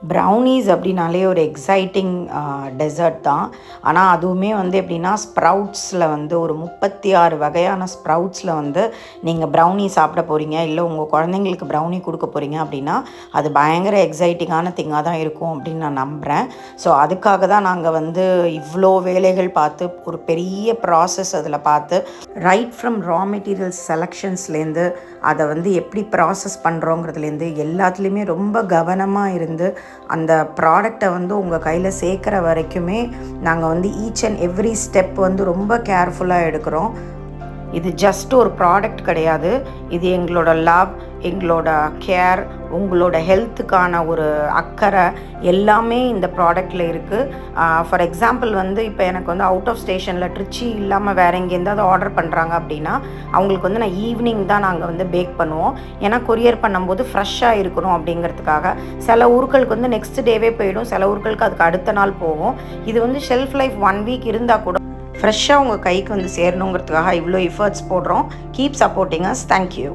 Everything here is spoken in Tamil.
ப்ரௌனீஸ் அப்படின்னாலே ஒரு எக்ஸைட்டிங் டெசர்ட் தான். ஆனால் அதுவுமே வந்து எப்படின்னா ஸ்ப்ரவுட்ஸில் வந்து ஒரு 36 வகையான ஸ்ப்ரவுட்ஸில் வந்து நீங்கள் ப்ரௌனி சாப்பிட போகிறீங்க, இல்லை உங்கள் குழந்தைங்களுக்கு ப்ரௌனி கொடுக்க போகிறீங்க அப்படின்னா அது பயங்கர எக்ஸைட்டிங்கான திங்காக தான் இருக்கும் அப்படின்னு நான் நம்புகிறேன். ஸோ அதுக்காக தான் நாங்கள் வந்து இவ்வளோ வேலைகள் பார்த்து ஒரு பெரிய ப்ராசஸ் அதில் பார்த்து ரைட் ஃப்ரம் ரா மெட்டீரியல்ஸ் செலெக்ஷன்ஸ்லேருந்து அதை வந்து எப்படி ப்ராசஸ் பண்ணுறோங்கிறதுலேருந்து எல்லாத்துலேயுமே ரொம்ப கவனமாக இருந்து அந்த ப்ராடக்டை வந்து உங்கள் கையில் சேர்க்குற வரைக்குமே நாங்கள் வந்து ஈச் அண்ட் எவ்ரி ஸ்டெப் வந்து ரொம்ப கேர்ஃபுல்லாக எடுக்கிறோம். இது ஜஸ்ட் ஒரு ப்ராடக்ட் கிடையாது, இது எங்களோட லவ், எங்களோட கேர், உங்களோட ஹெல்த்துக்கான ஒரு அக்கறை எல்லாமே இந்த ப்ராடக்டில் இருக்குது. ஃபார் எக்ஸாம்பிள் வந்து இப்போ எனக்கு வந்து அவுட் ஆஃப் ஸ்டேஷனில் ட்ரிச்சி இல்லாமல் வேறு எங்கேருந்தாவது ஆர்டர் பண்ணுறாங்க அப்படின்னா அவங்களுக்கு வந்து நான் ஈவினிங் தான் நாங்கள் வந்து பேக் பண்ணுவோம். ஏன்னா கொரியர் பண்ணும்போது ஃப்ரெஷ்ஷாக இருக்கணும் அப்படிங்கிறதுக்காக. சில ஊர்களுக்கு வந்து நெக்ஸ்ட் டேவே போயிடும், சில ஊர்களுக்கு அதுக்கு அடுத்த நாள் போகும். இது வந்து ஷெல்ஃப் லைஃப் 1 வீக் இருந்தால் கூட ஃப்ரெஷ்ஷாக உங்கள் கைக்கு வந்து சேரணுங்கிறதுக்காக இவ்வளோ எஃபர்ட்ஸ் போடுறோம். Keep supporting us. தேங்க்யூ.